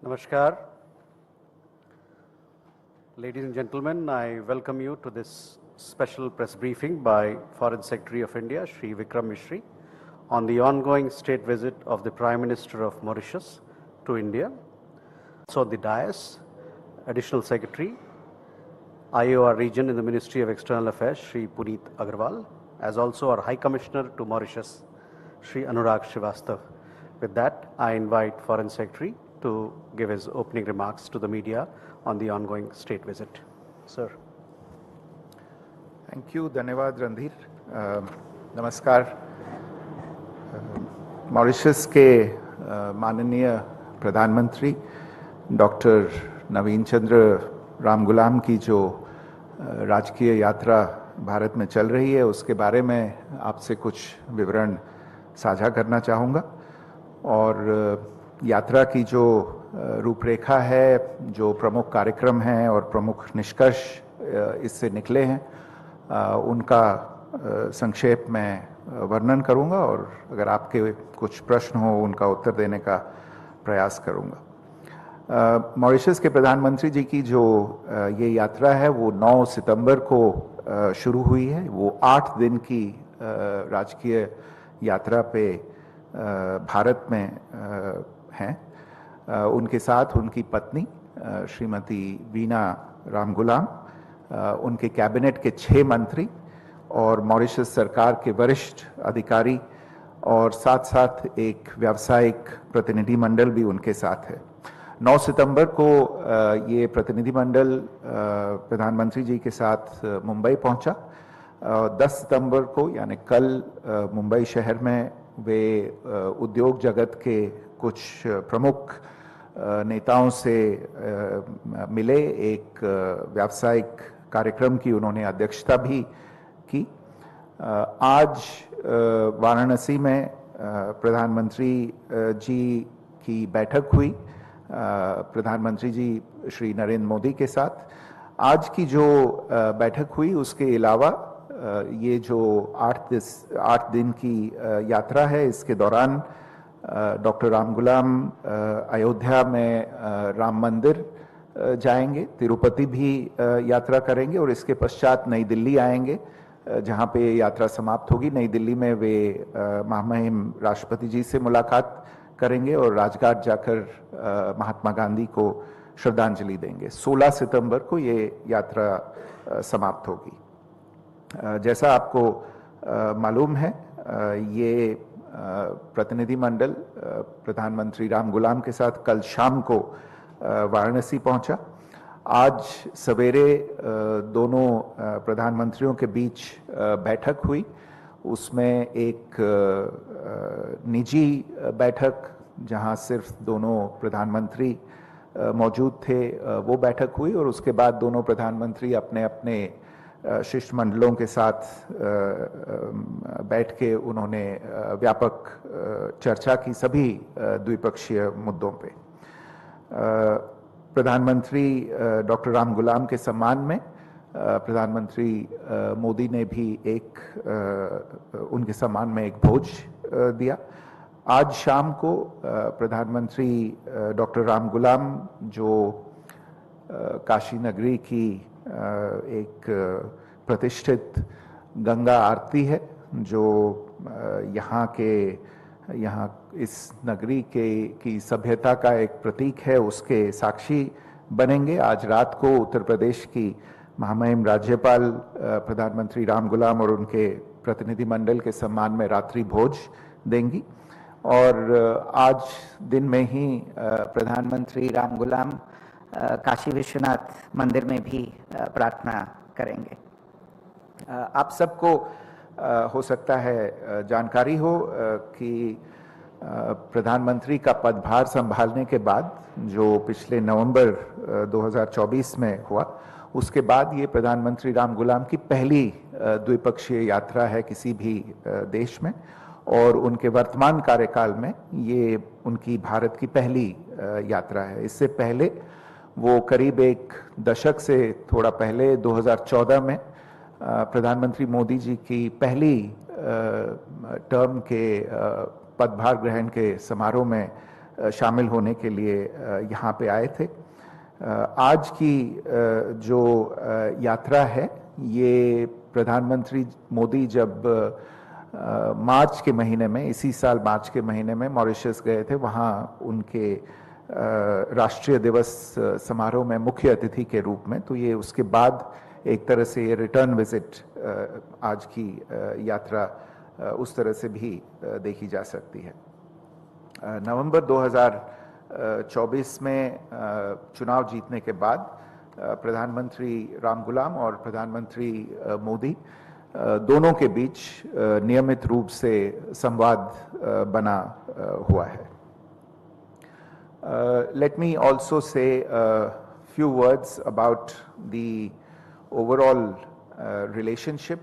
Namaskar. Ladies and gentlemen, I welcome you to this special press briefing by Foreign Secretary of India, Shree Shree, on the ongoing state visit of the Prime Minister of Mauritius to India. So the dais, Additional Secretary, IOR region in the Ministry of External Affairs, Shri Puneet Agarwal, as also our High Commissioner to Mauritius, Shri Anurag Srivastav. With that, I invite Foreign Secretary to give his opening remarks to the media on the ongoing state visit. Sir. Thank you. धन्यवाद रणधीर. नमस्कार. Mauritius के माननीय प्रधानमंत्री doctor नवीन चंद्र रामगुलाम की जो राजकीय यात्रा भारत में चल रही है उसके बारे में आपसे कुछ विवरण साझा करना चाहूँगा और यात्रा की जो रूपरेखा है, जो प्रमुख कार्यक्रम हैं और प्रमुख निष्कर्ष इससे निकले हैं उनका संक्षेप में वर्णन करूंगा और अगर आपके कुछ प्रश्न हो उनका उत्तर देने का प्रयास करूंगा। मॉरिशस के प्रधानमंत्री जी की जो ये यात्रा है वो 9 सितंबर को शुरू हुई है। वो 8 दिन की राजकीय यात्रा पे भारत में हैं। उनके साथ उनकी पत्नी श्रीमती वीना रामगुलाम, उनके कैबिनेट के 6 मंत्री और मॉरिशस सरकार के वरिष्ठ अधिकारी और साथ साथ एक व्यावसायिक प्रतिनिधि मंडल भी उनके साथ है। 9 सितंबर को ये प्रतिनिधि मंडल प्रधानमंत्री जी के साथ मुंबई पहुंचा। 10 सितंबर को यानी कल मुंबई शहर में वे उद्योग जगत के कुछ प्रमुख नेताओं से मिले। एक व्यावसायिक कार्यक्रम की उन्होंने अध्यक्षता भी की। आज वाराणसी में प्रधानमंत्री जी की बैठक हुई प्रधानमंत्री जी श्री नरेंद्र मोदी के साथ। आज की जो बैठक हुई उसके अलावा ये जो 8 दिन की यात्रा है इसके दौरान डॉक्टर रामगुलाम अयोध्या में राम मंदिर जाएंगे, तिरुपति भी यात्रा करेंगे और इसके पश्चात नई दिल्ली आएंगे जहां पे यात्रा समाप्त होगी। नई दिल्ली में वे महामहिम राष्ट्रपति जी से मुलाकात करेंगे और राजघाट जाकर महात्मा गांधी को श्रद्धांजलि देंगे। 16 सितंबर को ये यात्रा समाप्त होगी। जैसा आपको मालूम है ये प्रतिनिधि मंडल प्रधानमंत्री रामगुलाम के साथ कल शाम को वाराणसी पहुंचा। आज सवेरे दोनों प्रधानमंत्रियों के बीच बैठक हुई। उसमें एक निजी बैठक जहां सिर्फ दोनों प्रधानमंत्री मौजूद थे वो बैठक हुई और उसके बाद दोनों प्रधानमंत्री अपने अपने शिष्टमंडलों के साथ बैठ के उन्होंने व्यापक चर्चा की सभी द्विपक्षीय मुद्दों पे। प्रधानमंत्री डॉक्टर रामगुलाम के सम्मान में प्रधानमंत्री मोदी ने भी उनके सम्मान में एक भोज दिया। आज शाम को प्रधानमंत्री डॉक्टर रामगुलाम जो काशी नगरी की एक प्रतिष्ठित गंगा आरती है जो यहाँ इस नगरी की सभ्यता का एक प्रतीक है उसके साक्षी बनेंगे। आज रात को उत्तर प्रदेश की महामहिम राज्यपाल प्रधानमंत्री रामगुलाम और उनके प्रतिनिधि मंडल के सम्मान में रात्रि भोज देंगी और आज दिन में ही प्रधानमंत्री रामगुलाम काशी विश्वनाथ मंदिर में भी प्रार्थना करेंगे। आप सबको हो सकता है जानकारी हो कि प्रधानमंत्री का पदभार संभालने के बाद जो पिछले नवंबर 2024 में हुआ उसके बाद ये प्रधानमंत्री रामगुलाम की पहली द्विपक्षीय यात्रा है किसी भी देश में और उनके वर्तमान कार्यकाल में ये उनकी भारत की पहली यात्रा है। इससे पहले वो करीब एक दशक से थोड़ा पहले 2014 में प्रधानमंत्री मोदी जी की पहली टर्म के पदभार ग्रहण के समारोह में शामिल होने के लिए यहाँ पे आए थे। आज की जो यात्रा है ये प्रधानमंत्री मोदी जब मार्च के महीने में, इसी साल मार्च के महीने में मॉरिशस गए थे, वहाँ उनके राष्ट्रीय दिवस समारोह में मुख्य अतिथि के रूप में, तो ये उसके बाद एक तरह से ये रिटर्न विजिट आज की यात्रा उस तरह से भी देखी जा सकती है। नवंबर 2024 में चुनाव जीतने के बाद प्रधानमंत्री रामगुलाम और प्रधानमंत्री मोदी दोनों के बीच नियमित रूप से संवाद बना हुआ है। Let me also say a few words about the overall relationship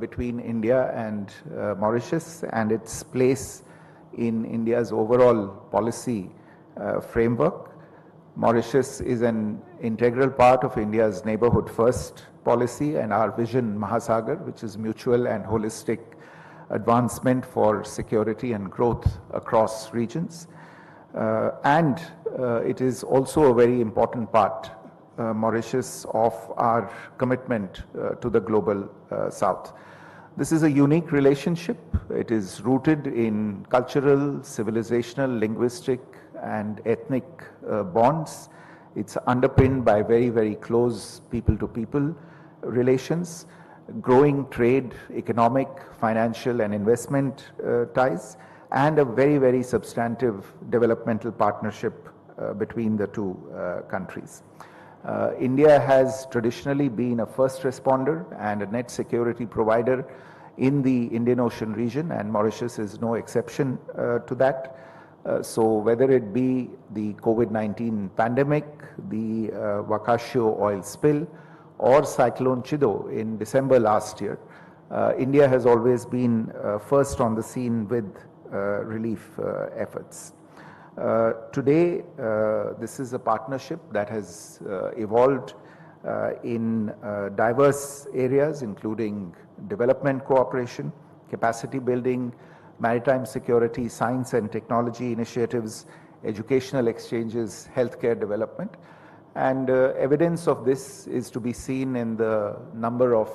between India and Mauritius and its place in India's overall policy framework. Mauritius is an integral part of India's neighborhood first policy and our vision Mahasagar, which is mutual and holistic advancement for security and growth across regions. It is also a very important part, Mauritius, of our commitment to the global South. This is a unique relationship. It is rooted in cultural, civilizational, linguistic, and ethnic bonds. It's underpinned by very, very close people-to-people relations, growing trade, economic, financial, and investment ties, and a very, very substantive developmental partnership between the two countries. India has traditionally been a first responder and a net security provider in the Indian Ocean region, and Mauritius is no exception to that. So whether it be the COVID-19 pandemic, the Wakashio oil spill, or Cyclone Chido in December last year, India has always been first on the scene with relief efforts. Today, this is a partnership that has evolved in diverse areas, including development cooperation, capacity building, maritime security, science and technology initiatives, educational exchanges, healthcare development. And evidence of this is to be seen in the number of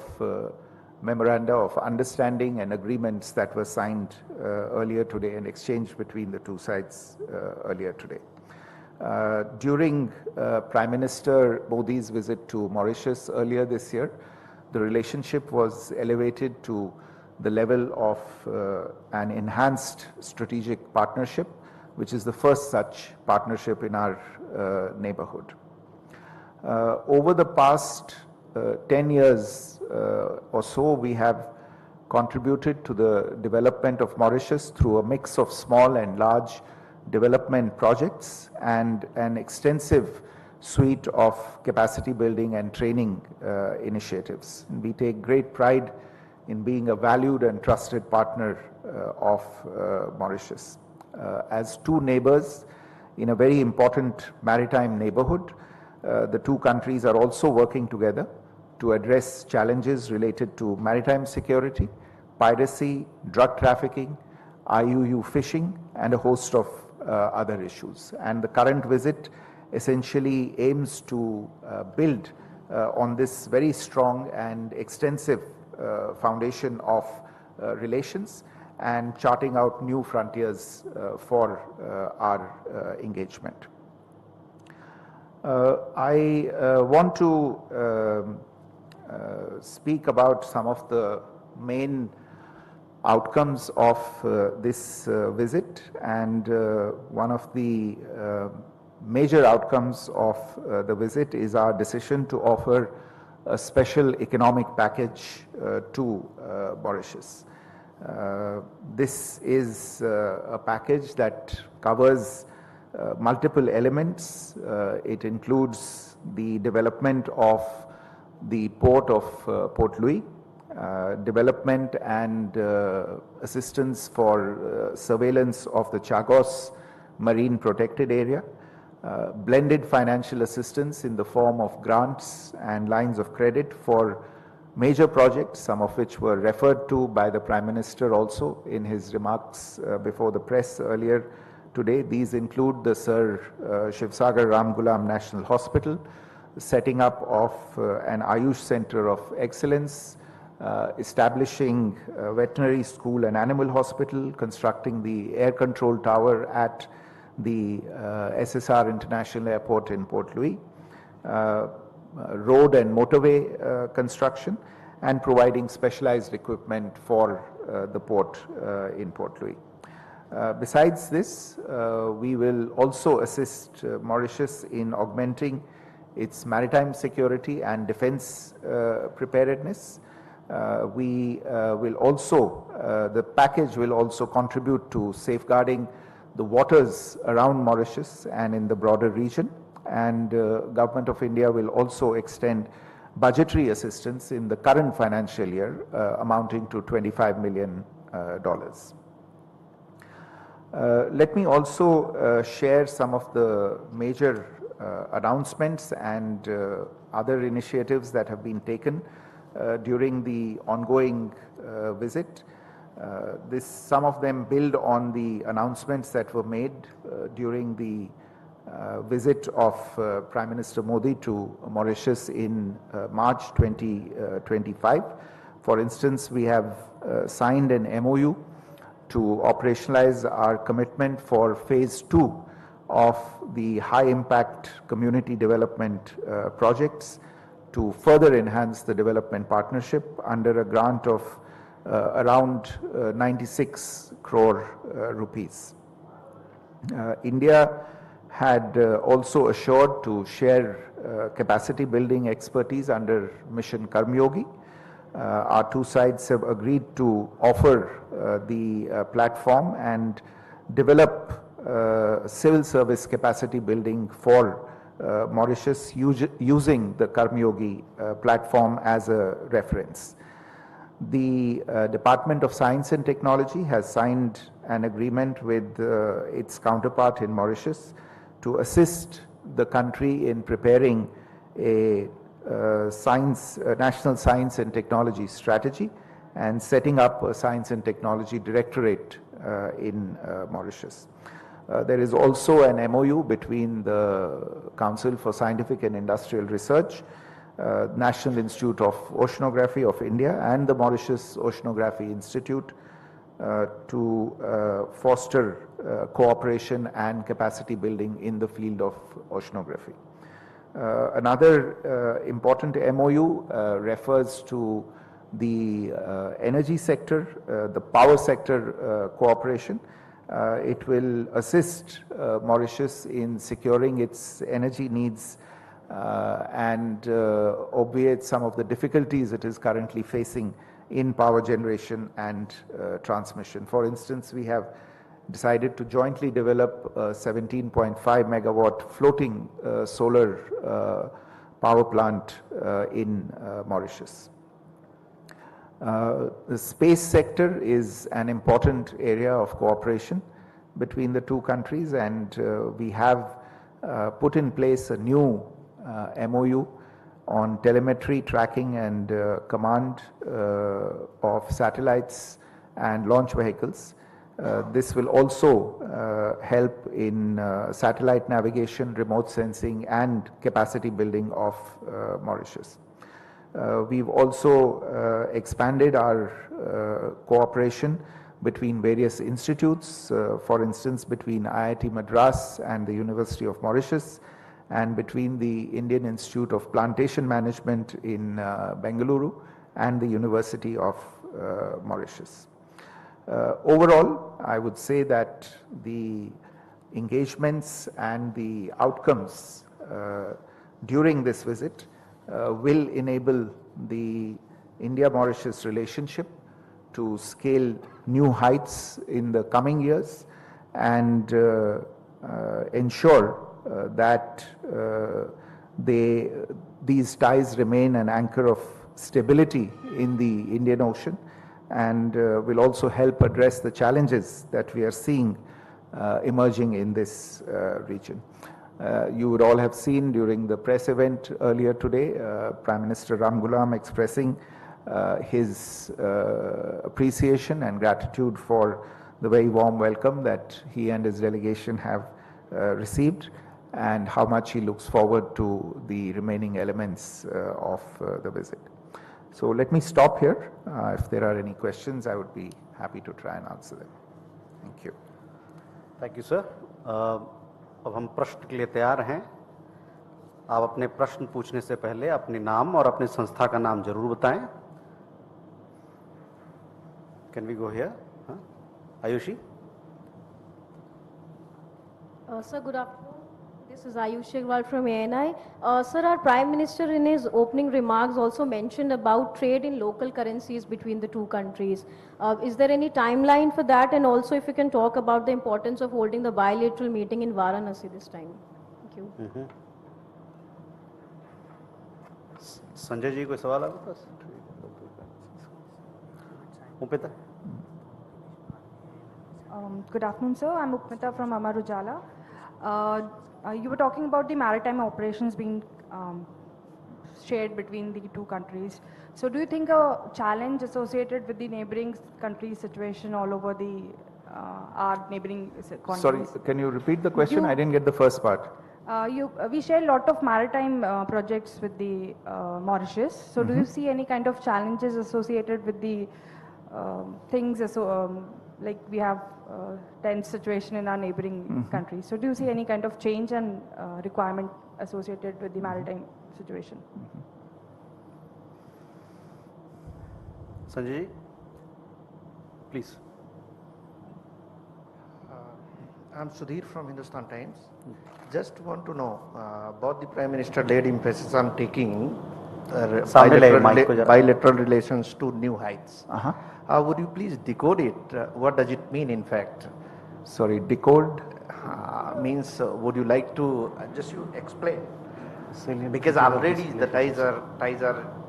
memoranda of understanding and agreements that were signed earlier today and exchanged between the two sides earlier today. During Prime Minister Modi's visit to Mauritius earlier this year, the relationship was elevated to the level of an enhanced strategic partnership, which is the first such partnership in our neighborhood. Over the past 10 years or so, we have contributed to the development of Mauritius through a mix of small and large development projects and an extensive suite of capacity building and training initiatives. We take great pride in being a valued and trusted partner of Mauritius. As two neighbors in a very important maritime neighborhood, the two countries are also working together to address challenges related to maritime security, piracy, drug trafficking, IUU fishing, and a host of other issues. And the current visit essentially aims to build on this very strong and extensive foundation of relations and charting out new frontiers for our engagement. I want to speak about some of the main outcomes of this visit, and one of the major outcomes of the visit is our decision to offer a special economic package to Mauritius. This is a package that covers multiple elements. It includes the development of the port of Port Louis, development and assistance for surveillance of the Chagos Marine Protected Area, blended financial assistance in the form of grants and lines of credit for major projects, some of which were referred to by the Prime Minister also in his remarks before the press earlier today. These include the Sir Shivsagar Ramgulam National Hospital, setting up of an Ayush Center of Excellence, establishing a veterinary school and animal hospital, constructing the air control tower at the SSR International Airport in Port Louis, road and motorway construction, and providing specialized equipment for the port in Port Louis. Besides this, we will also assist Mauritius in augmenting its maritime security and defense preparedness. The package will also contribute to safeguarding the waters around Mauritius and in the broader region, and Government of India will also extend budgetary assistance in the current financial year amounting to $25 million. Let me also share some of the major announcements and other initiatives that have been taken during the ongoing visit. Some of them build on the announcements that were made during the visit of Prime Minister Modi to Mauritius in March 2025. For instance, we have signed an MOU to operationalize our commitment for phase 2 of the high impact community development projects to further enhance the development partnership under a grant of around 96 crore rupees. India had also assured to share capacity building expertise under Mission Karmyogi. Our two sides have agreed to offer the platform and develop civil service capacity building for Mauritius using the Karmyogi platform as a reference. The Department of Science and Technology has signed an agreement with its counterpart in Mauritius to assist the country in preparing a national science and technology strategy and setting up a science and technology directorate in Mauritius. There is also an MOU between the Council for Scientific and Industrial Research, National Institute of Oceanography of India, and the Mauritius Oceanography Institute to foster cooperation and capacity building in the field of oceanography. Another important MOU refers to the energy sector, the power sector cooperation. It will assist Mauritius in securing its energy needs and obviate some of the difficulties it is currently facing in power generation and transmission. For instance, we have decided to jointly develop a 17.5 megawatt floating solar power plant in Mauritius. The space sector is an important area of cooperation between the two countries, and we have put in place a new MOU on telemetry, tracking and command of satellites and launch vehicles. This will also help in satellite navigation, remote sensing and capacity building of Mauritius. We've also expanded our cooperation between various institutes, for instance between IIT Madras and the University of Mauritius, and between the Indian Institute of Plantation Management in Bengaluru and the University of Mauritius. Overall, I would say that the engagements and the outcomes during this visit will enable the India-Mauritius relationship to scale new heights in the coming years and ensure that these ties remain an anchor of stability in the Indian Ocean, and will also help address the challenges that we are seeing emerging in this region. You would all have seen during the press event earlier today, Prime Minister Ramgulam expressing his appreciation and gratitude for the very warm welcome that he and his delegation have received, and how much he looks forward to the remaining elements of the visit. So let me stop here. If there are any questions, I would be happy to try and answer them. Thank you. Thank you, sir. अब हम प्रश्न के लिए तैयार हैं. आप अपने प्रश्न पूछने से पहले अपने नाम और अपने संस्था का नाम जरूर बताएं. Can we go here? Ayushi? Sir, good afternoon. This is Ayushi Agrawal from ANI. Sir, our Prime Minister in his opening remarks also mentioned about trade in local currencies between the two countries. Is there any timeline for that? And also if you can talk about the importance of holding the bilateral meeting in Varanasi this time. Thank you. Sanjay ji कोई सवाल आपके पास? Upmita? Good afternoon, sir. I'm Upmita from Amar Ujala. You were talking about the maritime operations being shared between the two countries. So do you think a challenge associated with the neighboring countries' situation all over the our neighboring countries? Sorry, can you repeat the question? I didn't get the first part. We share a lot of maritime projects with the Mauritius. So do you see any kind of challenges associated with the things like we have tense situation in our neighboring countries? So do you see any kind of change and requirement associated with the maritime situation? Sanjay ji, please. I'm Sudhir from Hindustan Times. Just want to know about the Prime Minister laid emphasis on taking bilateral relations to new heights. Would you please decode it? What does it mean in fact? Sorry, decode? Means would you like to just you explain? Because already the ties are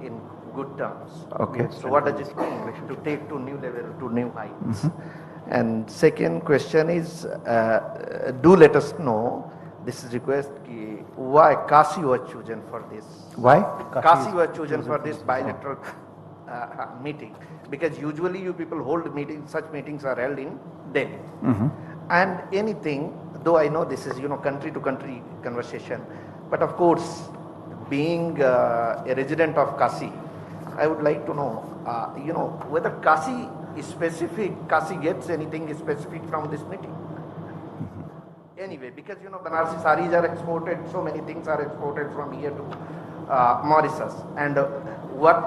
in good terms. Okay. So what does it mean to take to new level, to new heights? And second question is, do let us know, this is request, why Kashi was chosen for this? Why? Kashi was chosen for this bilateral meeting, because usually you people hold meetings, such meetings are held in Delhi. And anything, though I know this is country to country conversation, but of course being a resident of Kashi, I would like to know whether Kashi gets anything specific from this meeting. Anyway, because Banarsi saris are exported, so many things are exported from here to Mauritius, and what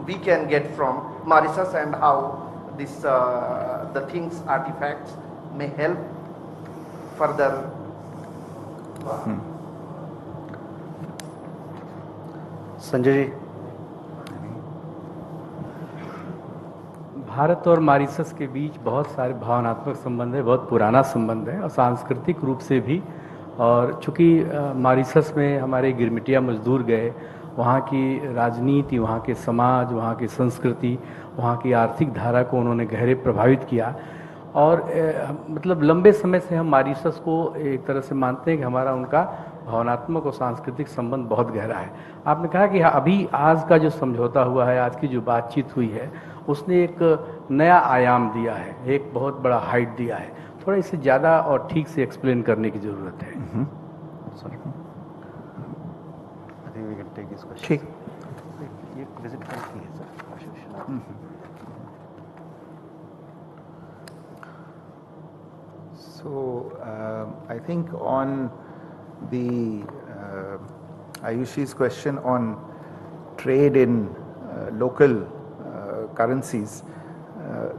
we can get from Mauritius and how this the things, artifacts may help further. Sanjay ji. Bharat और Mauritius के बीच बहुत सारे भावनात्मक संबंध है, बहुत पुराना संबंध है और सांस्कृतिक रूप से भी. और चूँकि मॉरिशस में हमारे गिरमिटिया मजदूर गए, वहाँ की राजनीति, वहाँ के समाज, वहाँ की संस्कृति, वहाँ की आर्थिक धारा को उन्होंने गहरे प्रभावित किया. और मतलब लंबे समय से हम मॉरिशस को एक तरह से मानते हैं कि हमारा उनका भावनात्मक और सांस्कृतिक संबंध बहुत गहरा है. आपने कहा कि अभी आज का जो समझौता हुआ है, आज की जो बातचीत हुई है, उसने एक नया आयाम दिया है, एक बहुत बड़ा हाइट दिया है. थोड़ा इसे ज़्यादा और ठीक से एक्सप्लेन करने की ज़रूरत है. ठीक. ये विजिट करती है sir. So I think on the Ayushi's question on trade in local currencies,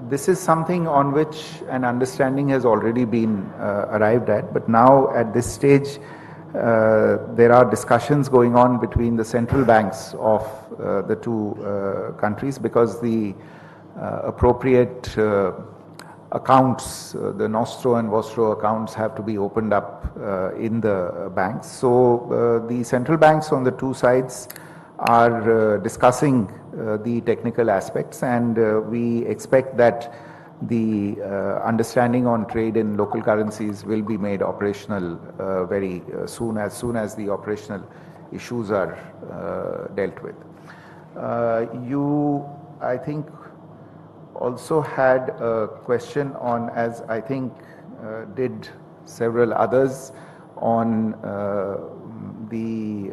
this is something on which an understanding has already been arrived at, but now at this stage there are discussions going on between the central banks of the two countries, because the appropriate accounts, the Nostro and Vostro accounts have to be opened up in the banks. So the central banks on the two sides are discussing the technical aspects, and we expect that the understanding on trade in local currencies will be made operational very soon as the operational issues are dealt with. You, I think, also had a question on, as I think did several others, on the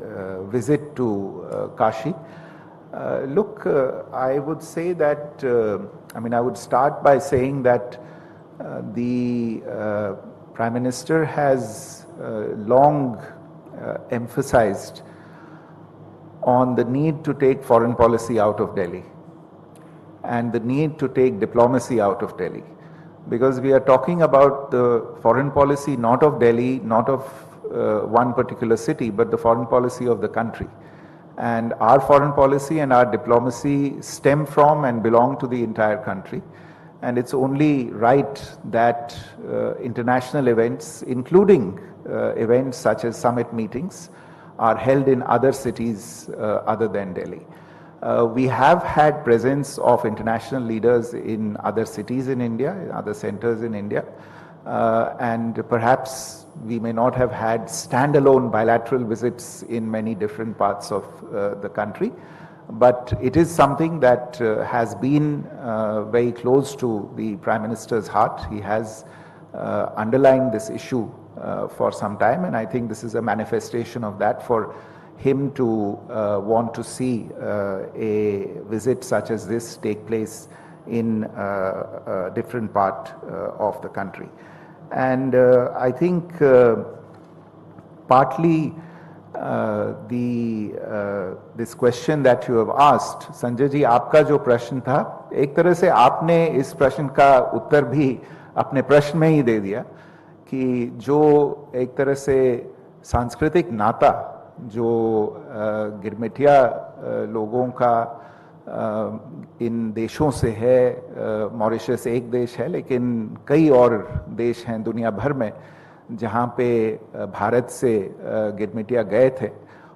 visit to Kashi. Look, I would say that, I would start by saying that the Prime Minister has long emphasized on the need to take foreign policy out of Delhi and the need to take diplomacy out of Delhi. Because we are talking about the foreign policy not of Delhi, not of one particular city, but the foreign policy of the country. And our foreign policy and our diplomacy stem from and belong to the entire country. And it's only right that international events, including events such as summit meetings, are held in other cities other than Delhi. We have had presence of international leaders in other cities in India, in other centers in India, and perhaps we may not have had standalone bilateral visits in many different parts of the country, but it is something that has been very close to the Prime Minister's heart. He has underlined this issue for some time, and I think this is a manifestation of that for him to want to see a visit such as this take place in a different part of the country. And I think partly this question that you have asked, Sanjay ji, आपका जो प्रश्न था, एक तरह से आपने इस प्रश्न का उत्तर भी अपने प्रश्न में ही दे दिया कि जो एक तरह से सांस्कृतिक नाता जो गिरमिटिया लोगों का इन देशों से है, मॉरिशस एक देश है लेकिन कई और देश हैं दुनिया भर में जहाँ पे भारत से गिरमिटिया गए थे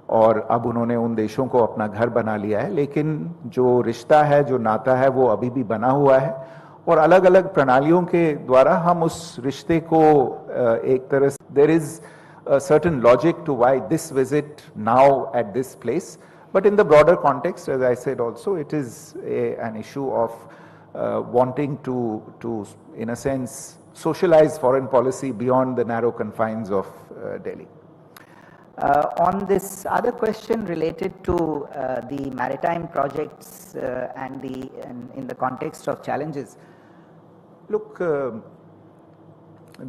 और अब उन्होंने उन देशों को अपना घर बना लिया है, लेकिन जो रिश्ता है, जो नाता है, वो अभी भी बना हुआ है और अलग अलग प्रणालियों के द्वारा हम उस रिश्ते को एक तरह से there is a certain logic to why this visit now at this place, but in the broader context, as I said also, it is an issue of wanting to in a sense socialize foreign policy beyond the narrow confines of Delhi. On this other question related to the maritime projects and in the context of challenges. Look,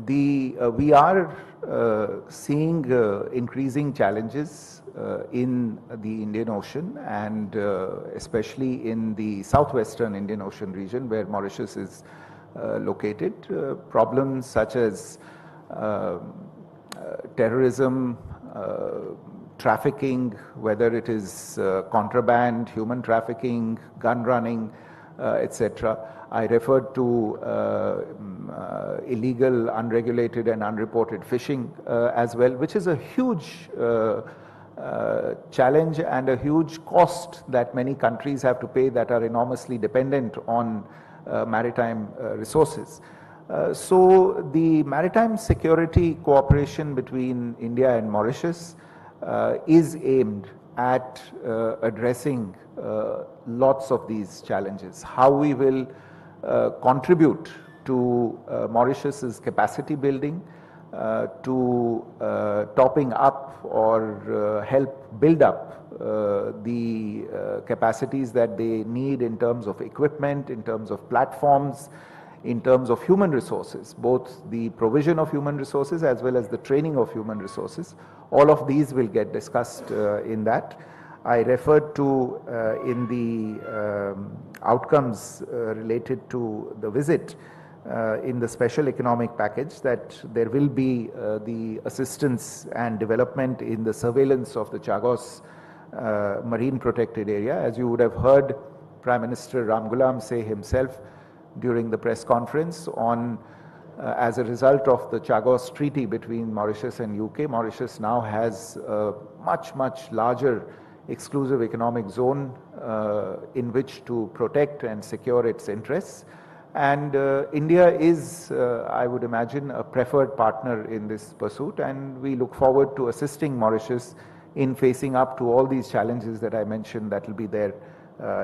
we are seeing increasing challenges in the Indian Ocean and especially in the southwestern Indian Ocean region where Mauritius is located. Problems such as terrorism, trafficking, whether it is contraband, human trafficking, gun running, etc. I referred to illegal, unregulated and unreported fishing as well, which is a huge challenge and a huge cost that many countries have to pay that are enormously dependent on maritime resources. So the maritime security cooperation between India and Mauritius is aimed at addressing lots of these challenges. How we will contribute to Mauritius's capacity building, to topping up or help build up the capacities that they need in terms of equipment, in terms of platforms, in terms of human resources, both the provision of human resources as well as the training of human resources. All of these will get discussed in that. I referred to in the outcomes related to the visit in the special economic package that there will be the assistance and development in the surveillance of the Chagos marine protected area. As you would have heard Prime Minister Ramgoolam say himself during the press conference on as a result of the Chagos Treaty between Mauritius and UK, Mauritius now has a much larger exclusive economic zone in which to protect and secure its interests. And India is, I would imagine, a preferred partner in this pursuit, and we look forward to assisting Mauritius in facing up to all these challenges that I mentioned that will be there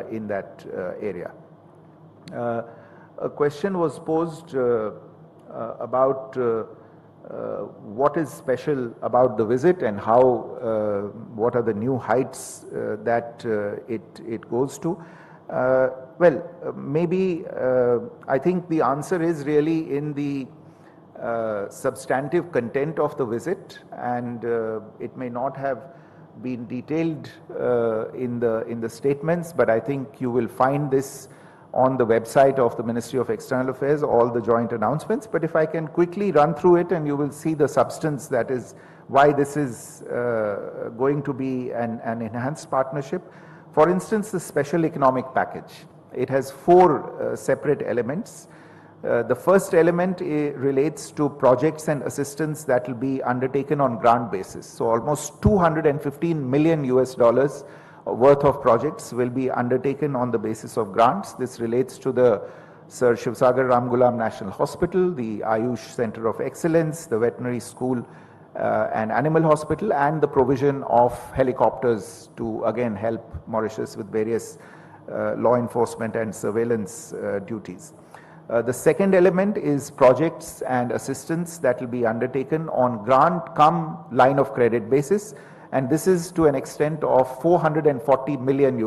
in that area. a question was posed about what is special about the visit and how, what are the new heights that it goes to. Maybe I think the answer is really in the substantive content of the visit, and it may not have been detailed in the statements, but I think you will find this on the website of the Ministry of External Affairs, all the joint announcements. But if I can quickly run through it, and you will see the substance, that is why this is going to be an enhanced partnership. For instance, the special economic package. It has 4 separate elements. The first element relates to projects and assistance that will be undertaken on grant basis. So almost $215 million worth of projects will be undertaken on the basis of grants. This relates to the Sir Shivsagar Ramgulam National Hospital, the Ayush Center of Excellence, the Veterinary School and Animal Hospital, and the provision of helicopters to again help Mauritius with various law enforcement and surveillance duties. The second element is projects and assistance that will be undertaken on grant cum line of credit basis, and this is to an extent of $440 million.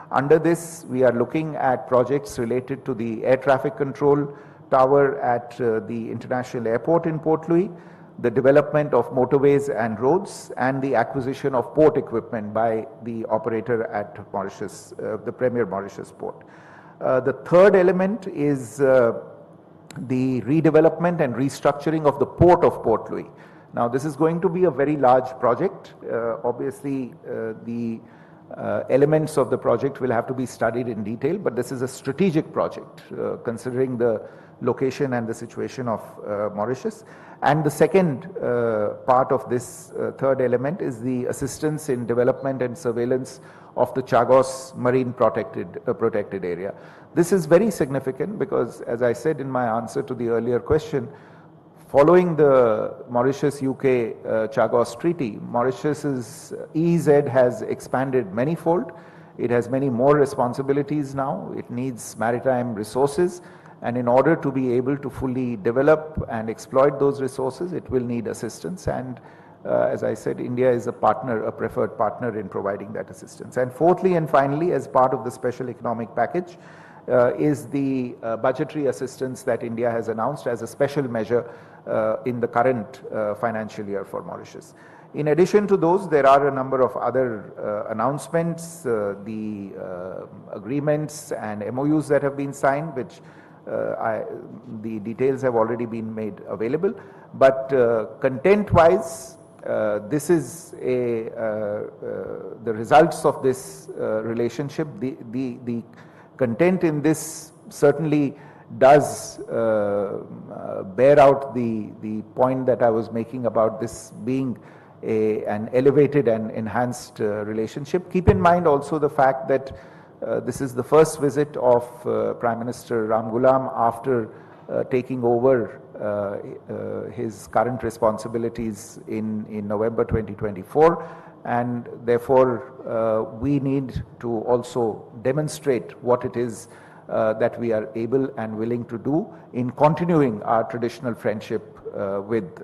Under this, we are looking at projects related to the air traffic control tower at the international airport in Port Louis, the development of motorways and roads, and the acquisition of port equipment by the operator at Mauritius, the Premier Mauritius Port. The third element is the redevelopment and restructuring of the port of Port Louis. Now, this is going to be a very large project. Obviously, the elements of the project will have to be studied in detail, but this is a strategic project considering the location and the situation of Mauritius. And the second part of this third element is the assistance in development and surveillance of the Chagos marine protected area. This is very significant because, as I said in my answer to the earlier question, following the Mauritius-UK Chagos Treaty, Mauritius's EEZ has expanded manifold. It has many more responsibilities now. It needs maritime resources, and in order to be able to fully develop and exploit those resources, it will need assistance. And as I said, India is a partner, a preferred partner in providing that assistance. And fourthly and finally, as part of the special economic package, is the budgetary assistance that India has announced as a special measure in the current financial year for Mauritius. In addition to those, there are a number of other announcements, the agreements and MOUs that have been signed, which the details have already been made available. But content-wise, this is the results of this relationship. The content in this certainly does bear out the point that I was making about this being an elevated and enhanced relationship. Keep in mind also the fact that this is the first visit of Prime Minister Ramgulam after taking over his current responsibilities in November 2024, and therefore we need to also demonstrate what it is that we are able and willing to do in continuing our traditional friendship with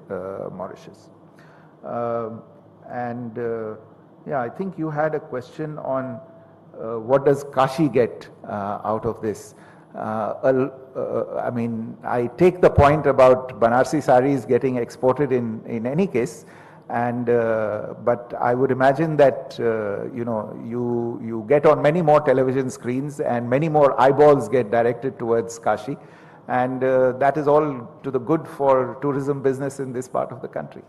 Mauritius. Yeah, I think you had a question on what does Kashi get out of this. I mean, I take the point about Banarsi saris getting exported in any case, and but I would imagine that you know, you get on many more television screens and many more eyeballs get directed towards Kashi, and that is all to the good for tourism business in this part of the country.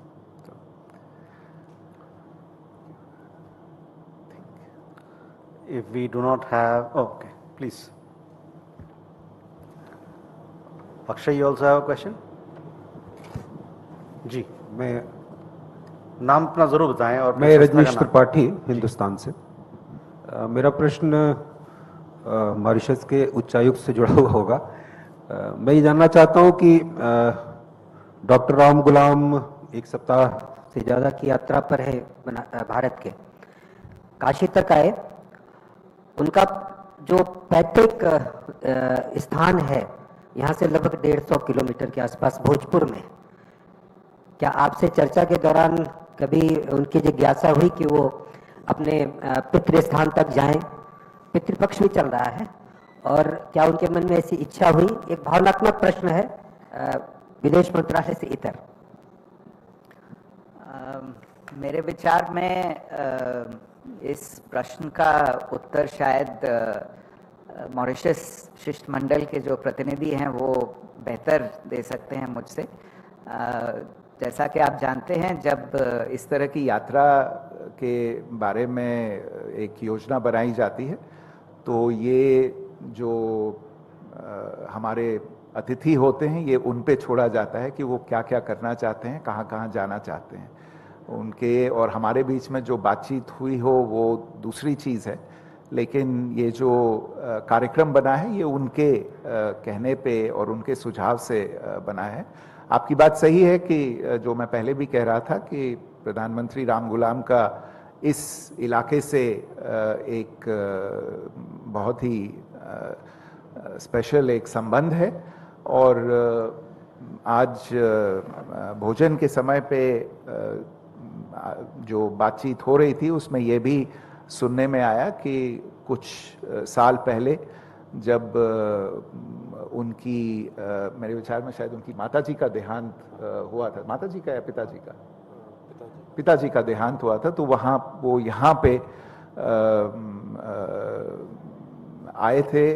If we do not have, oh, okay, please. Akshay, you also have a question? जी, मैं नाम अपना जरूर बताएं और मैं रजनीश त्रिपाठी हिंदुस्तान से मेरा प्रश्न मॉरिशस के उच्चायुक्त से जुड़ा हुआ होगा। मैं ये जानना चाहता हूँ कि डॉक्टर राम गुलाम एक सप्ताह से ज़्यादा की यात्रा पर है भारत के, काशी तक आए, उनका जो पैतृक स्थान है यहाँ से लगभग 150 किलोमीटर के आसपास भोजपुर में, क्या आपसे चर्चा के दौरान कभी उनकी जिज्ञासा हुई कि वो अपने पितृ स्थान तक जाएं? पितृपक्ष भी चल रहा है, और क्या उनके मन में ऐसी इच्छा हुई? एक भावनात्मक प्रश्न है विदेश मंत्रालय से इतर। मेरे विचार में इस प्रश्न का उत्तर शायद मॉरिशस शिष्टमंडल के जो प्रतिनिधि हैं वो बेहतर दे सकते हैं मुझसे। जैसा कि आप जानते हैं, जब इस तरह की यात्रा के बारे में एक योजना बनाई जाती है तो ये जो हमारे अतिथि होते हैं ये उन पे छोड़ा जाता है कि वो क्या क्या करना चाहते हैं, कहाँ कहाँ जाना चाहते हैं। उनके और हमारे बीच में जो बातचीत हुई हो वो दूसरी चीज़ है, लेकिन ये जो कार्यक्रम बना है ये उनके कहने पे और उनके सुझाव से बना है। आपकी बात सही है कि जो मैं पहले भी कह रहा था कि प्रधानमंत्री रामगुलाम का इस इलाके से एक बहुत ही स्पेशल एक संबंध है, और आज भोजन के समय पे जो बातचीत हो रही थी उसमें ये भी सुनने में आया कि कुछ साल पहले जब उनकी मेरे विचार में शायद उनकी माताजी का देहांत हुआ था, माताजी का या पिताजी का, पिताजी का देहांत हुआ था, तो वो यहाँ पे आए थे,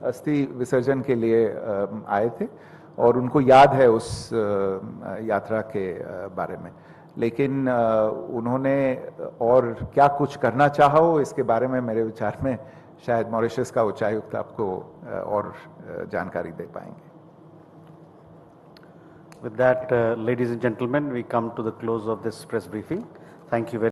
अस्थि विसर्जन के लिए आए थे, और उनको याद है उस यात्रा के बारे में। लेकिन उन्होंने और क्या कुछ करना चाहा हो इसके बारे में मेरे विचार में शायद मॉरिशस का उच्चायुक्त आपको और जानकारी दे पाएंगे। With that, ladies and gentlemen, we come to the close of this press briefing. Thank you very